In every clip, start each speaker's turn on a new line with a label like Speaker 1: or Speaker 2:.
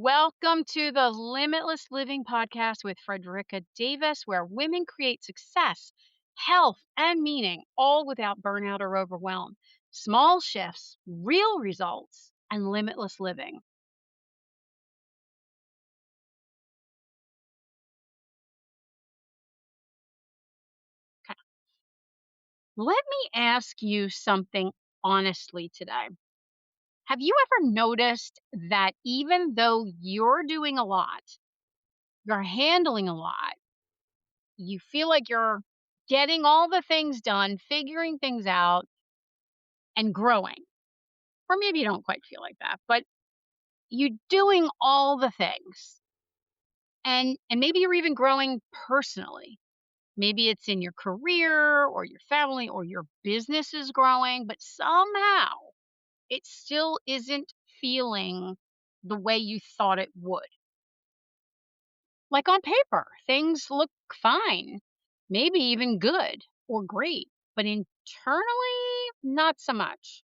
Speaker 1: Welcome to the Limitless Living podcast with Frederica Davis, where women create success, health, and meaning, all without burnout or overwhelm. Small shifts, real results, and limitless living. Okay. Let me ask you something honestly today. Have you ever noticed that even though you're doing a lot, you're handling a lot, you feel like you're getting all the things done, figuring things out, and growing? Or maybe you don't quite feel like that, but you're doing all the things. And maybe you're even growing personally. Maybe it's in your career or your family or your business is growing, but somehow it still isn't feeling the way you thought it would. Like on paper, things look fine, maybe even good or great, but internally, not so much.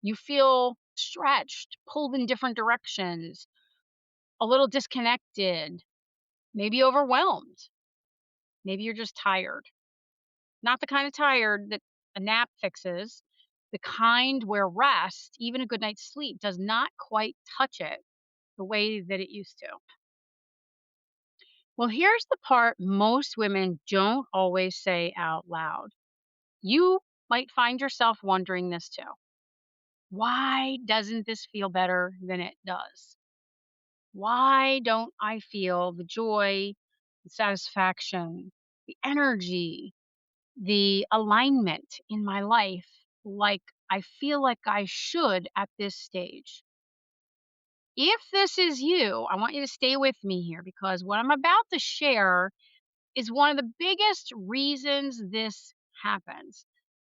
Speaker 1: You feel stretched, pulled in different directions, a little disconnected, maybe overwhelmed. Maybe you're just tired. Not the kind of tired that a nap fixes, the kind where rest, even a good night's sleep, does not quite touch it the way that it used to. Well, here's the part most women don't always say out loud. You might find yourself wondering this too. Why doesn't this feel better than it does? Why don't I feel the joy, the satisfaction, the energy, the alignment in my life like I feel like I should at this stage? If this is you, I want you to stay with me here because what I'm about to share is one of the biggest reasons this happens.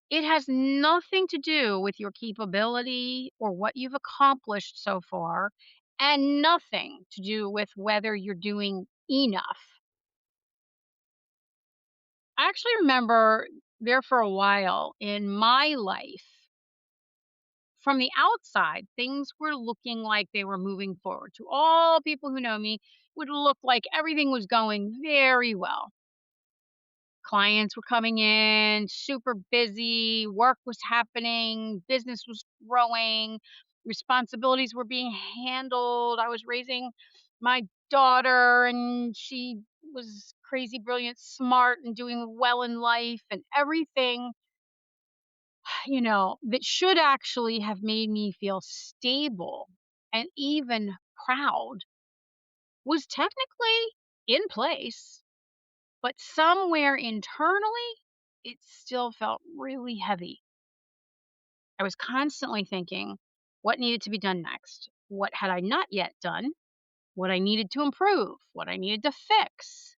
Speaker 1: It has nothing to do with your capability or what you've accomplished so far, and nothing to do with whether you're doing enough. I actually remember there for a while in my life, from the outside, things were looking like they were moving forward. To all people who know me, it would look like everything was going very well. Clients were coming in, super busy, work was happening, business was growing, responsibilities were being handled. I was raising my daughter, and she was crazy, brilliant, smart, and doing well in life, and everything, that should actually have made me feel stable and even proud was technically in place. But somewhere internally, it still felt really heavy. I was constantly thinking, what needed to be done next? What had I not yet done? What I needed to improve? What I needed to fix?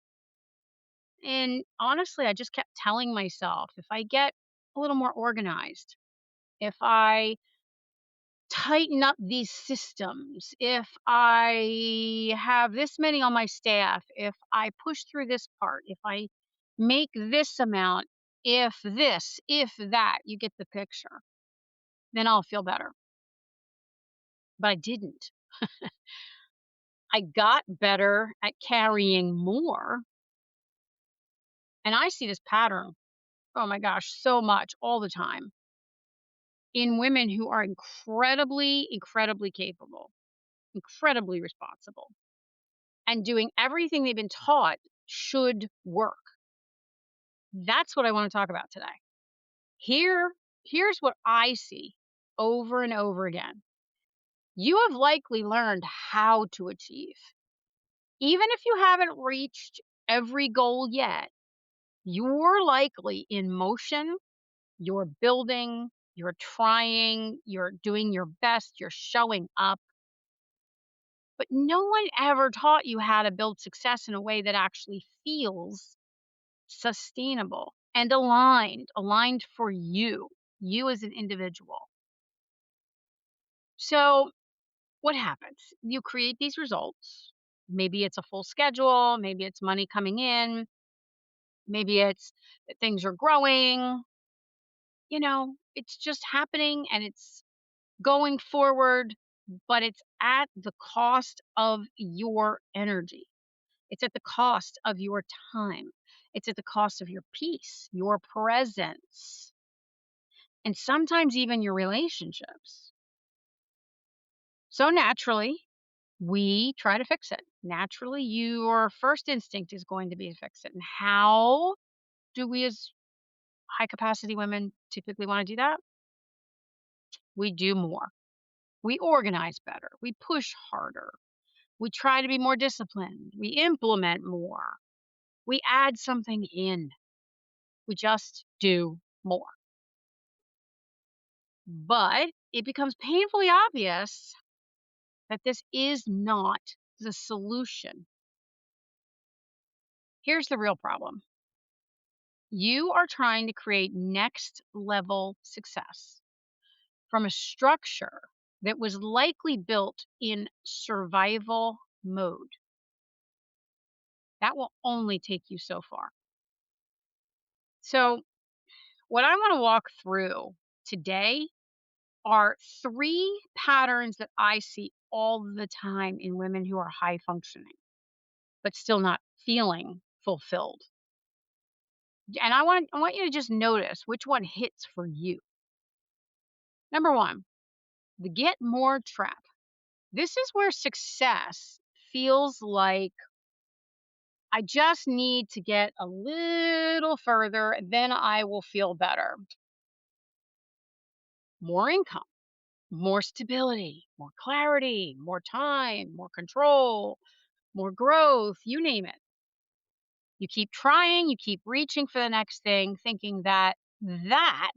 Speaker 1: And honestly, I just kept telling myself if I get a little more organized, if I tighten up these systems, if I have this many on my staff, if I push through this part, if I make this amount, if this, if that, you get the picture, then I'll feel better. But I didn't. I got better at carrying more. And I see this pattern, oh my gosh, so much all the time in women who are incredibly, incredibly capable, incredibly responsible, and doing everything they've been taught should work. That's what I want to talk about today. Here's what I see over and over again. You have likely learned how to achieve. Even if you haven't reached every goal yet, you're likely in motion, you're building, you're trying, you're doing your best, you're showing up. But no one ever taught you how to build success in a way that actually feels sustainable and aligned for you as an individual. So, what happens? You create these results. Maybe it's a full schedule, maybe it's money coming in, maybe it's that things are growing. It's just happening and it's going forward, but it's at the cost of your energy. It's at the cost of your time. It's at the cost of your peace, your presence, and sometimes even your relationships. So naturally, we try to fix it. Naturally, your first instinct is going to be to fix it. And how do we as high capacity women typically want to do that? We do more. We organize better. We push harder. We try to be more disciplined. We implement more. We add something in. We just do more. But it becomes painfully obvious that this is not the solution. Here's the real problem: you are trying to create next level success from a structure that was likely built in survival mode. That will only take you so far. So, what I want to walk through today are three patterns that I see all the time in women who are high functioning, but still not feeling fulfilled. And I want you to just notice which one hits for you. Number one, the get more trap. This is where success feels like I just need to get a little further, then I will feel better. More income, more stability, more clarity, more time, more control, more growth, you name it. You keep trying, you keep reaching for the next thing, thinking that that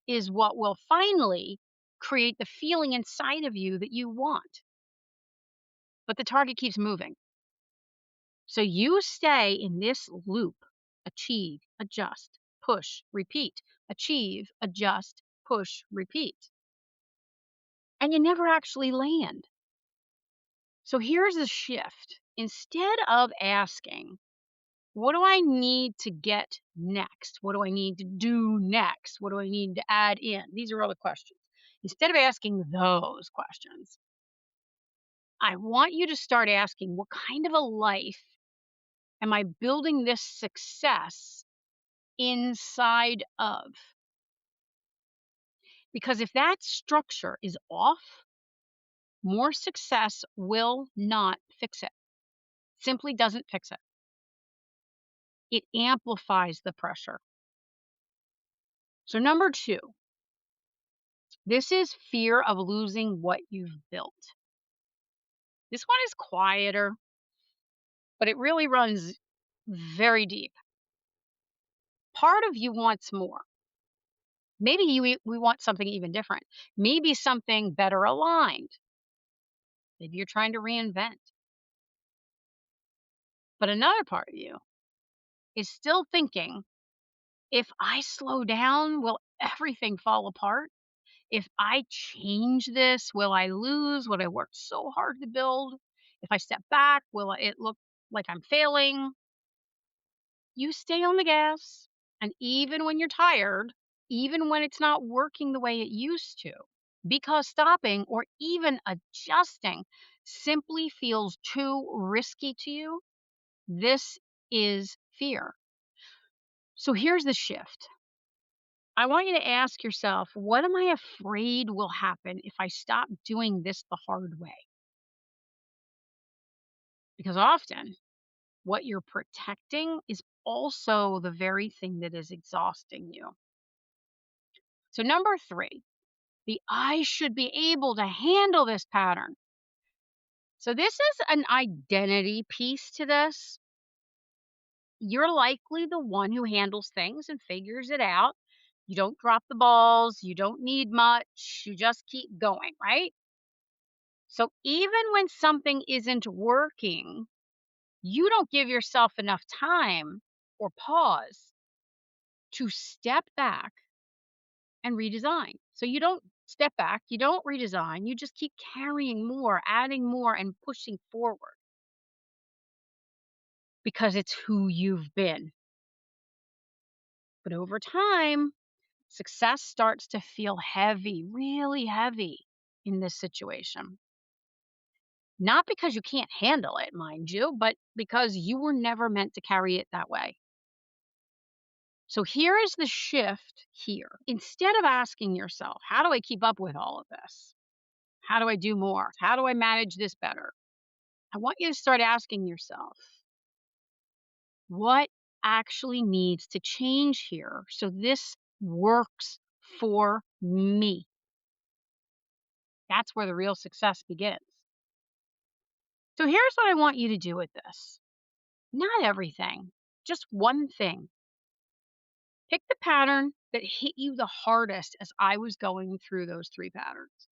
Speaker 1: is what will finally create the feeling inside of you that you want. But the target keeps moving. So you stay in this loop: achieve, adjust, push, repeat, achieve, adjust, push, repeat. And you never actually land. So here's the shift. Instead of asking, what do I need to get next? What do I need to do next? What do I need to add in? These are all the questions. Instead of asking those questions, I want you to start asking, what kind of a life am I building this success inside of? Because if that structure is off, more success will not fix it. Simply doesn't fix it. It amplifies the pressure. So, number two, this is fear of losing what you've built. This one is quieter, but it really runs very deep. Part of you wants more. Maybe we want something even different. Maybe something better aligned. Maybe you're trying to reinvent. But another part of you is still thinking, if I slow down, will everything fall apart? If I change this, will I lose what I worked so hard to build? If I step back, will it look like I'm failing? You stay on the gas. And even when you're tired, even when it's not working the way it used to, because stopping or even adjusting simply feels too risky to you, this is fear. So here's the shift. I want you to ask yourself, what am I afraid will happen if I stop doing this the hard way? Because often what you're protecting is also the very thing that is exhausting you. So, number three, the I should be able to handle this pattern. So, this is an identity piece to this. You're likely the one who handles things and figures it out. You don't drop the balls, you don't need much, you just keep going, right? So even when something isn't working, you don't give yourself enough time or pause to step back and redesign. So you don't step back, you don't redesign, you just keep carrying more, adding more, and pushing forward because it's who you've been. But over time, success starts to feel heavy, really heavy in this situation. Not because you can't handle it, mind you, but because you were never meant to carry it that way. So here is the shift here. Instead of asking yourself, how do I keep up with all of this? How do I do more? How do I manage this better? I want you to start asking yourself, what actually needs to change here so this works for me? That's where the real success begins. So here's what I want you to do with this. Not everything, just one thing. Pick the pattern that hit you the hardest as I was going through those 3 patterns.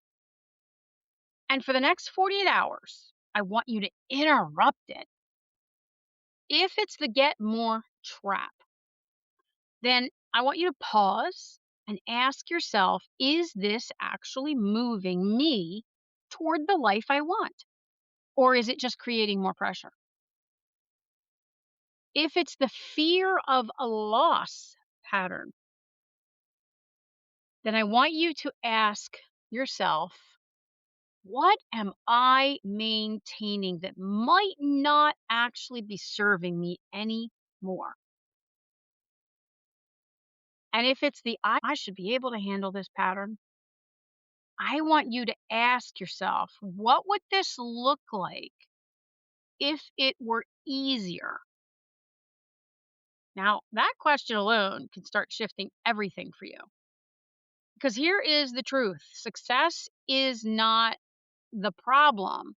Speaker 1: And for the next 48 hours, I want you to interrupt it. If it's the get more trap, then I want you to pause and ask yourself, is this actually moving me toward the life I want? Or is it just creating more pressure? If it's the fear of a loss pattern, then I want you to ask yourself, what am I maintaining that might not actually be serving me anymore? And if it's the I should be able to handle this pattern, I want you to ask yourself, what would this look like if it were easier? Now, that question alone can start shifting everything for you. Because here is the truth, success is not the problem.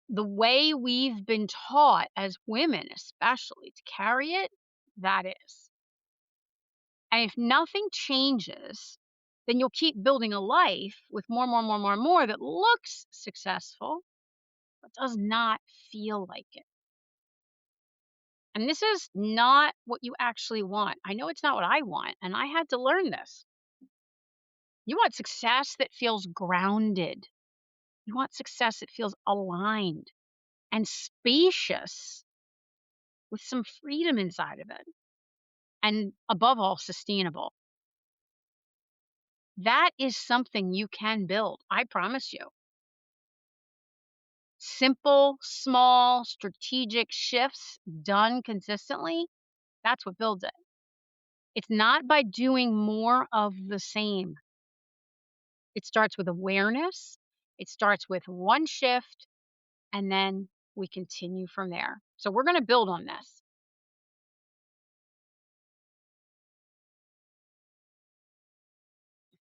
Speaker 1: The way we've been taught as women, especially to carry it, that is. And if nothing changes, then you'll keep building a life with more that looks successful, but does not feel like it. And this is not what you actually want. I know it's not what I want, and I had to learn this. You want success that feels grounded. You want success that feels aligned and spacious with some freedom inside of it. And above all, sustainable. That is something you can build. I promise you. Simple, small, strategic shifts done consistently, that's what builds it. It's not by doing more of the same. It starts with awareness, it starts with one shift, and then we continue from there. So we're going to build on this.